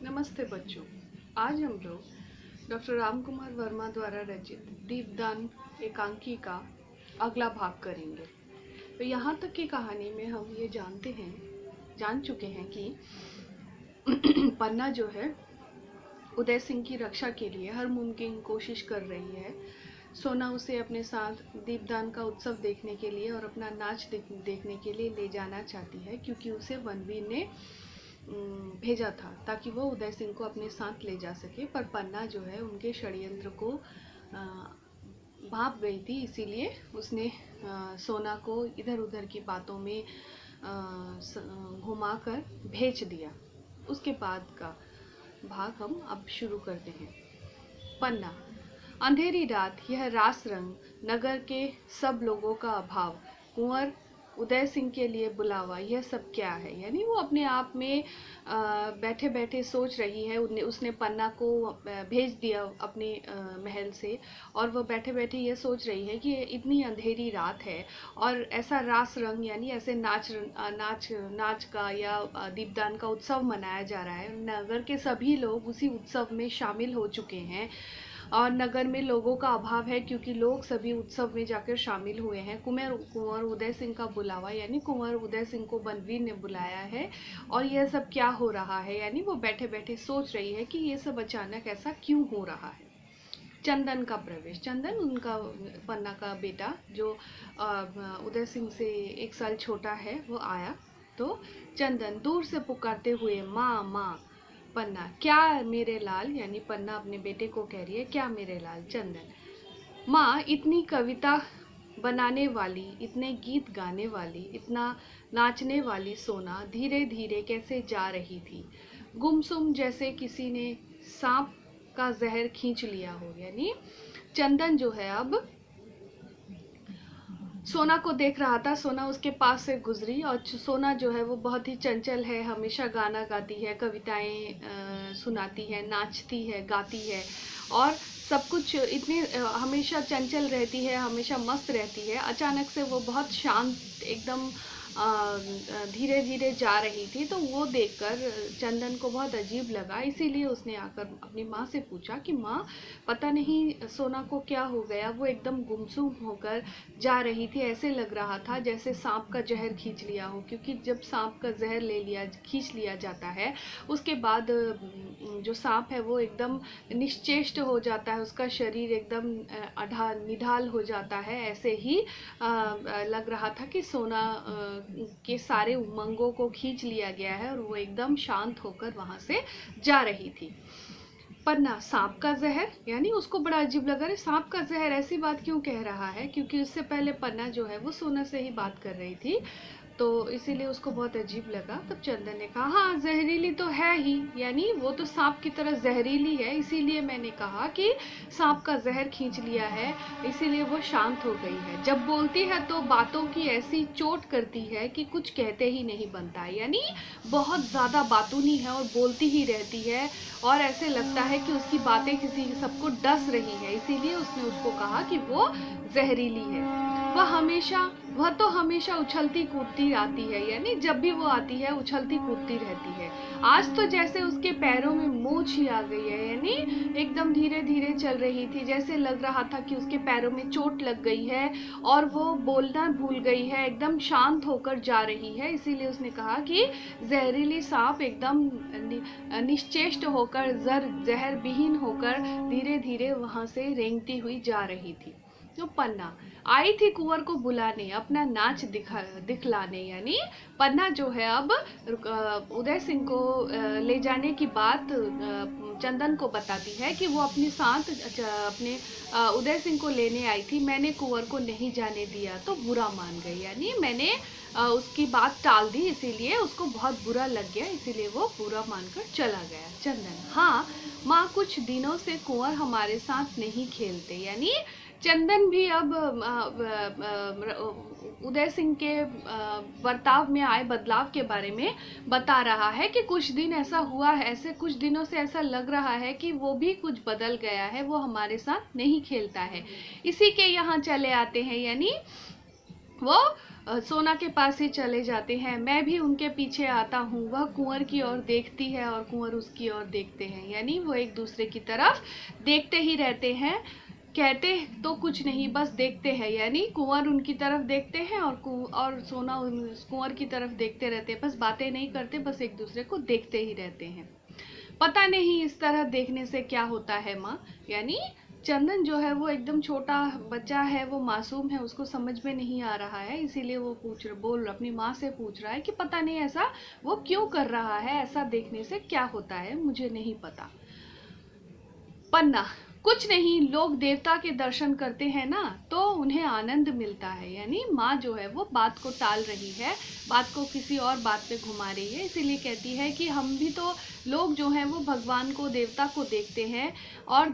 नमस्ते बच्चों। आज हम लोग डॉक्टर राम कुमार वर्मा द्वारा रचित दीपदान एकांकी का अगला भाग करेंगे। तो यहाँ तक की कहानी में हम ये जान चुके हैं कि पन्ना जो है उदय सिंह की रक्षा के लिए हर मुमकिन कोशिश कर रही है। सोना उसे अपने साथ दीपदान का उत्सव देखने के लिए और अपना नाच देखने के लिए ले जाना चाहती है, क्योंकि उसे वनवीर ने भेजा था ताकि वो उदय सिंह को अपने साथ ले जा सके। पर पन्ना जो है उनके षड्यंत्र को भांप गई थी, इसीलिए उसने सोना को इधर उधर की बातों में घुमाकर भेज दिया। उसके बाद का भाग हम अब शुरू करते हैं। पन्ना। अंधेरी रात, यह रास रंग, नगर के सब लोगों का अभाव, कुंवर उदय सिंह के लिए बुलावा, यह सब क्या है। यानी वो अपने आप में बैठे बैठे सोच रही है। उसने पन्ना को भेज दिया अपने महल से, और वो बैठे बैठे ये सोच रही है कि इतनी अंधेरी रात है और ऐसा रास रंग यानी ऐसे नाच का या दीपदान का उत्सव मनाया जा रहा है। नगर के सभी लोग उसी उत्सव में शामिल हो चुके हैं और नगर में लोगों का अभाव है, क्योंकि लोग सभी उत्सव में जाकर शामिल हुए हैं। कुंवर उदय सिंह का बुलावा, यानी कुंवर उदय सिंह को वनवीर ने बुलाया है और यह सब क्या हो रहा है। यानी वो बैठे बैठे सोच रही है कि ये सब अचानक ऐसा क्यों हो रहा है। चंदन का प्रवेश। चंदन, उनका पन्ना का बेटा जो उदय सिंह से 1 साल छोटा है, वो आया। तो चंदन दूर से पुकारते हुए, माँ माँ। पन्ना, क्या मेरे लाल, यानी पन्ना अपने बेटे को कह रही है, क्या मेरे लाल। चंदन, माँ, इतनी कविता बनाने वाली, इतने गीत गाने वाली, इतना नाचने वाली सोना धीरे धीरे कैसे जा रही थी, गुमसुम जैसे किसी ने सांप का जहर खींच लिया हो। यानी चंदन जो है अब सोना को देख रहा था। सोना उसके पास से गुजरी और सोना जो है वो बहुत ही चंचल है, हमेशा गाना गाती है, कविताएं सुनाती है, नाचती है, गाती है और सब कुछ इतनी हमेशा चंचल रहती है, हमेशा मस्त रहती है। अचानक से वो बहुत शांत, एकदम धीरे धीरे जा रही थी। तो वो देखकर चंदन को बहुत अजीब लगा, इसीलिए उसने आकर अपनी माँ से पूछा कि माँ, पता नहीं सोना को क्या हो गया, वो एकदम गुमसुम होकर जा रही थी। ऐसे लग रहा था जैसे सांप का जहर खींच लिया हो, क्योंकि जब सांप का जहर खींच लिया जाता है, उसके बाद जो सांप है वो एकदम निश्चेष्ट हो जाता है, उसका शरीर एकदम निढाल हो जाता है। ऐसे ही लग रहा था कि सोना के सारे उमंगों को खींच लिया गया है और वो एकदम शांत होकर वहां से जा रही थी। पन्ना, सांप का जहर, यानी उसको बड़ा अजीब लगा, रहा सांप का जहर ऐसी बात क्यों कह रहा है, क्योंकि उससे पहले पन्ना जो है वो सोना से ही बात कर रही थी, तो इसीलिए उसको बहुत अजीब लगा। तब चंदन ने कहा, हाँ जहरीली तो है ही, यानी वो तो सांप की तरह जहरीली है, इसीलिए मैंने कहा कि सांप का जहर खींच लिया है, इसीलिए वो शांत हो गई है। जब बोलती है तो बातों की ऐसी चोट करती है कि कुछ कहते ही नहीं बनता है, यानी बहुत ज़्यादा बातूनी है और बोलती ही रहती है और ऐसे लगता है कि उसकी बातें किसी सबको डस रही है, इसीलिए उसने उसको कहा कि वो जहरीली है। वह तो हमेशा उछलती कूदती आती है, यानी जब भी वो आती है उछलती कूदती रहती है। आज तो जैसे उसके पैरों में मोच ही आ गई है, यानी एकदम धीरे धीरे चल रही थी, जैसे लग रहा था कि उसके पैरों में चोट लग गई है और वो बोलना भूल गई है, एकदम शांत होकर जा रही है। इसीलिए उसने कहा कि जहरीली सांप एकदम निश्चेष्ट होकर, जहर विहीन होकर धीरे धीरे वहां से रेंगती हुई जा रही थी। तो पन्ना आई थी कुंवर को बुलाने, अपना नाच दिखलाने, यानी पन्ना जो है अब उदय सिंह को ले जाने की बात चंदन को बताती है कि वो अपने साथ अपने उदय सिंह को लेने आई थी, मैंने कुंवर को नहीं जाने दिया तो बुरा मान गई, यानी मैंने उसकी बात टाल दी, इसीलिए उसको बहुत बुरा लग गया, इसीलिए वो बुरा मानकर चला गया। चंदन, हाँ माँ, कुछ दिनों से कुंवर हमारे साथ नहीं खेलते, यानी चंदन भी अब उदय सिंह के बर्ताव में आए बदलाव के बारे में बता रहा है कि कुछ दिन ऐसा हुआ है, ऐसे कुछ दिनों से ऐसा लग रहा है कि वो भी कुछ बदल गया है, वो हमारे साथ नहीं खेलता है, इसी के यहाँ चले आते हैं, यानी वो सोना के पास ही चले जाते हैं। मैं भी उनके पीछे आता हूँ। वह कुंवर की ओर देखती है और कुंवर उसकी ओर देखते हैं, यानी वो एक दूसरे की तरफ देखते ही रहते हैं। कहते तो कुछ नहीं, बस देखते हैं, यानी कुंवर उनकी तरफ देखते हैं और सोना कुंवर की तरफ देखते रहते हैं। बस बातें नहीं करते, बस एक दूसरे को देखते ही रहते हैं। पता नहीं इस तरह देखने से क्या होता है माँ, यानी चंदन जो है वो एकदम छोटा बच्चा है, वो मासूम है, उसको समझ में नहीं आ रहा है, इसीलिए वो अपनी माँ से पूछ रहा है कि पता नहीं ऐसा वो क्यों कर रहा है, ऐसा देखने से क्या होता है, मुझे नहीं पता। पन्ना, कुछ नहीं, लोग देवता के दर्शन करते हैं ना तो उन्हें आनंद मिलता है। यानी माँ जो है वो बात को टाल रही है, बात को किसी और बात पे घुमा रही है, इसीलिए कहती है कि हम भी तो, लोग जो हैं वो भगवान को, देवता को देखते हैं और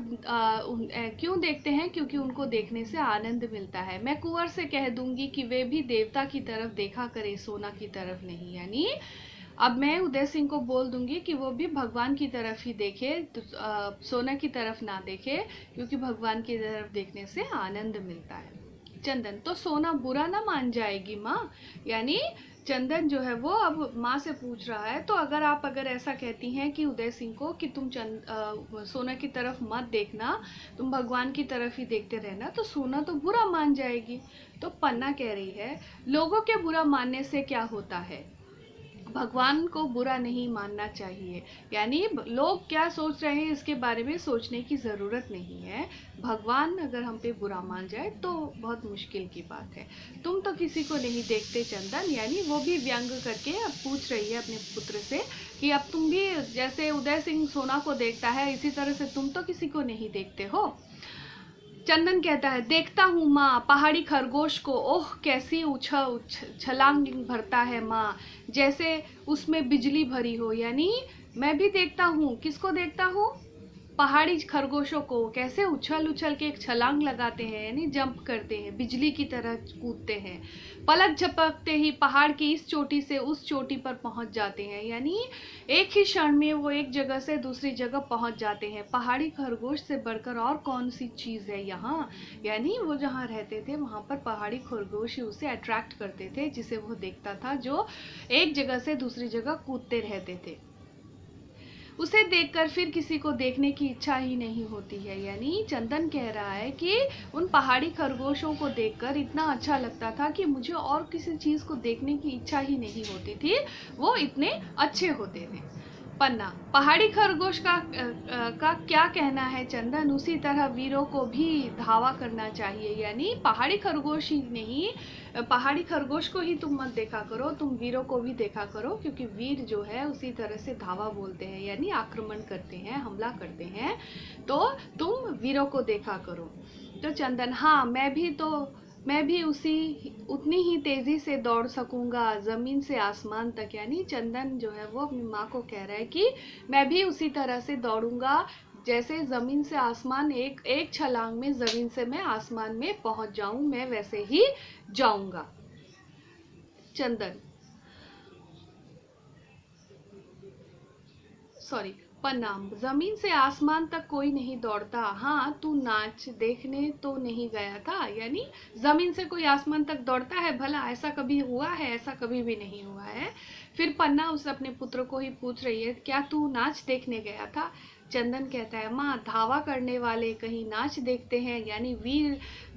क्यों देखते हैं, क्योंकि उनको देखने से आनंद मिलता है। मैं कुंवर से कह दूंगी कि वे भी देवता की तरफ देखा करे, सोना की तरफ नहीं। यानी अब मैं उदय सिंह को बोल दूंगी कि वो भी भगवान की तरफ ही देखे, तो सोना की तरफ ना देखे, क्योंकि भगवान की तरफ देखने से आनंद मिलता है। चंदन, तो सोना बुरा ना मान जाएगी माँ? यानी चंदन जो है वो अब माँ से पूछ रहा है, तो अगर ऐसा कहती हैं कि उदय सिंह को कि तुम सोना की तरफ मत देखना, तुम भगवान की तरफ ही देखते रहना, तो सोना तो बुरा मान जाएगी। तो पन्ना कह रही है, लोगों के बुरा मानने से क्या होता है, भगवान को बुरा नहीं मानना चाहिए। यानी लोग क्या सोच रहे हैं इसके बारे में सोचने की ज़रूरत नहीं है। भगवान अगर हम पे बुरा मान जाए तो बहुत मुश्किल की बात है। तुम तो किसी को नहीं देखते चंदन, यानी वो भी व्यंग करके अब पूछ रही है अपने पुत्र से कि अब तुम भी जैसे उदय सिंह सोना को देखता है, इसी तरह से तुम तो किसी को नहीं देखते हो। चंदन कहता है, देखता हूँ माँ, पहाड़ी खरगोश को, ओह कैसी छलांग भरता है माँ, जैसे उसमें बिजली भरी हो। यानी मैं भी देखता हूँ, किसको देखता हूँ, पहाड़ी खरगोशों को, कैसे उछल उछल के एक छलांग लगाते हैं, यानी जंप करते हैं, बिजली की तरह कूदते हैं। पलक झपकते ही पहाड़ की इस चोटी से उस चोटी पर पहुंच जाते हैं, यानी एक ही क्षण में वो एक जगह से दूसरी जगह पहुंच जाते हैं। पहाड़ी खरगोश से बढ़कर और कौन सी चीज़ है यहाँ, यानी वो जहाँ रहते थे वहाँ पर पहाड़ी खरगोश ही उसे अट्रैक्ट करते थे, जिसे वो देखता था, जो एक जगह से दूसरी जगह कूदते रहते थे। उसे देखकर फिर किसी को देखने की इच्छा ही नहीं होती है। यानी चंदन कह रहा है कि उन पहाड़ी खरगोशों को देखकर इतना अच्छा लगता था कि मुझे और किसी चीज़ को देखने की इच्छा ही नहीं होती थी, वो इतने अच्छे होते थे। पन्ना, पहाड़ी खरगोश का क्या कहना है चंदन, उसी तरह वीरों को भी धावा करना चाहिए। यानी पहाड़ी खरगोश ही नहीं, पहाड़ी खरगोश को ही तुम मत देखा करो, तुम वीरों को भी देखा करो, क्योंकि वीर जो है उसी तरह से धावा बोलते हैं, यानी आक्रमण करते हैं, हमला करते हैं, तो तुम वीरों को देखा करो। तो चंदन, हाँ मैं भी उतनी ही तेजी से दौड़ सकूंगा जमीन से आसमान तक। यानी चंदन जो है वो अपनी माँ को कह रहा है कि मैं भी उसी तरह से दौड़ूंगा, जैसे जमीन से आसमान, एक छलांग में जमीन से मैं आसमान में पहुंच जाऊं, मैं वैसे ही जाऊंगा। चंदन, सॉरी, पन्ना, जमीन से आसमान तक कोई नहीं दौड़ता। हाँ, तू नाच देखने तो नहीं गया था, यानी जमीन से कोई आसमान तक दौड़ता है भला, ऐसा कभी हुआ है? ऐसा कभी भी नहीं हुआ है। फिर पन्ना उस अपने पुत्र को ही पूछ रही है, क्या तू नाच देखने गया था? चंदन कहता है, माँ, धावा करने वाले कहीं नाच देखते हैं? यानी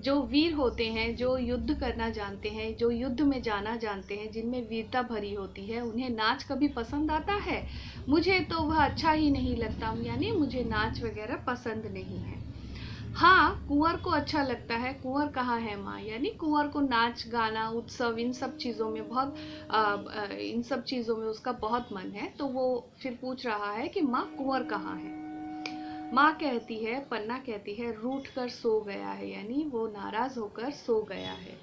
जो वीर होते हैं, जो युद्ध करना जानते हैं, जो युद्ध में जाना जानते हैं, जिनमें वीरता भरी होती है, उन्हें नाच कभी पसंद आता है? मुझे तो वह अच्छा ही नहीं लगता, यानी मुझे नाच वगैरह पसंद नहीं है। हाँ, कुंवर को अच्छा लगता है। कुंवर कहाँ है माँ? यानी कुंवर को नाच गाना, उत्सव, इन सब चीज़ों में उसका बहुत मन है। तो वो फिर पूछ रहा है कि माँ, कुंवर कहाँ है? माँ कहती है, पन्ना कहती है, रूठ कर सो गया है, यानी वो नाराज होकर सो गया है।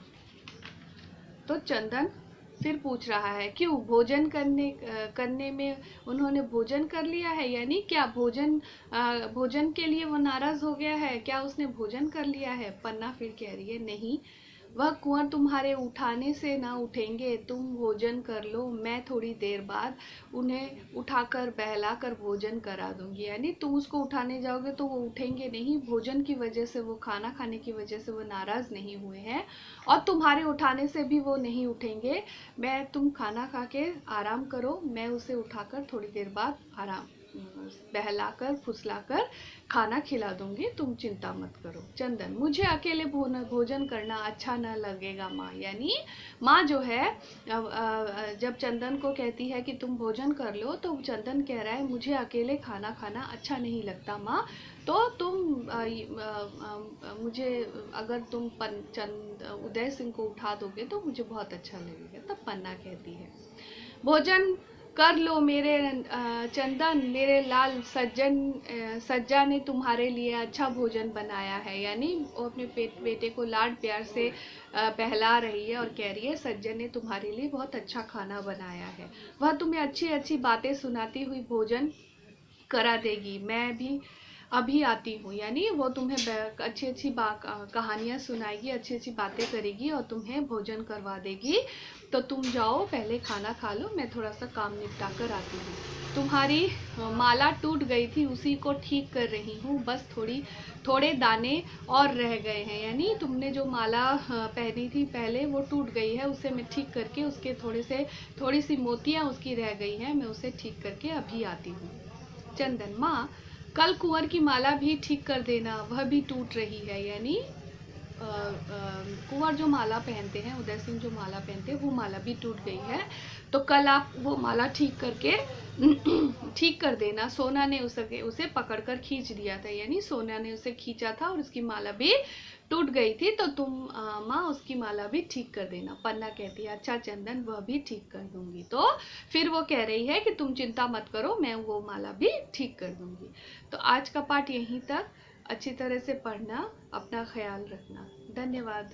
तो चंदन फिर पूछ रहा है, क्यों, भोजन करने में उन्होंने भोजन कर लिया है? यानी क्या भोजन के लिए वो नाराज हो गया है? क्या उसने भोजन कर लिया है? पन्ना फिर कह रही है, नहीं, वह कुंवर तुम्हारे उठाने से ना उठेंगे, तुम भोजन कर लो, मैं थोड़ी देर बाद उन्हें उठाकर बहलाकर भोजन करा दूंगी। यानी तुम उसको उठाने जाओगे तो वो उठेंगे नहीं, भोजन की वजह से, वो खाना खाने की वजह से वो नाराज़ नहीं हुए हैं, और तुम्हारे उठाने से भी वो नहीं उठेंगे। तुम खाना खा के आराम करो, मैं उसे उठाकर थोड़ी देर बाद आराम बहलाकर फुसलाकर खाना खिला दूंगी, तुम चिंता मत करो। चंदन, मुझे अकेले भोजन करना अच्छा न लगेगा माँ। यानी माँ जो है जब चंदन को कहती है कि तुम भोजन कर लो, तो चंदन कह रहा है मुझे अकेले खाना खाना अच्छा नहीं लगता माँ, तो तुम मुझे अगर तुम उदय सिंह को उठा दोगे तो मुझे बहुत अच्छा लगेगा। तब पन्ना कहती है भोजन कर लो मेरे चंदन, मेरे लाल सज्जा ने तुम्हारे लिए अच्छा भोजन बनाया है। यानी वो अपने बेटे को लाड प्यार से बहला रही है और कह रही है सज्जन ने तुम्हारे लिए बहुत अच्छा खाना बनाया है, वह तुम्हें अच्छी अच्छी बातें सुनाती हुई भोजन करा देगी, मैं भी अभी आती हूँ। यानी वो तुम्हें अच्छी अच्छी कहानियाँ सुनाएगी, अच्छी अच्छी बातें करेगी और तुम्हें भोजन करवा देगी। तो तुम जाओ, पहले खाना खा लो, मैं थोड़ा सा काम निपटा कर आती हूँ। तुम्हारी माला टूट गई थी, उसी को ठीक कर रही हूँ, बस थोड़े दाने और रह गए हैं। यानी तुमने जो माला पहनी थी पहले, वो टूट गई है, उसे मैं ठीक करके, उसके थोड़ी सी मोतियाँ उसकी रह गई हैं, मैं उसे ठीक करके अभी आती हूँ। चंदन, माँ कल कुंवर की माला भी ठीक कर देना, वह भी टूट रही है। यानी कुंवर जो माला पहनते हैं, उदय सिंह जो माला पहनते हैं, वो माला भी टूट गई है, तो कल आप वो माला ठीक करके ठीक कर देना। सोना ने उसे पकड़कर खींच दिया था, यानी सोना ने उसे खींचा था और उसकी माला भी टूट गई थी, तो तुम माँ उसकी माला भी ठीक कर देना। पन्ना कहती है अच्छा चंदन, वह भी ठीक कर दूंगी। तो फिर वो कह रही है कि तुम चिंता मत करो, मैं वो माला भी ठीक कर दूंगी। तो आज का पाठ यहीं तक। अच्छी तरह से पढ़ना, अपना ख्याल रखना। धन्यवाद।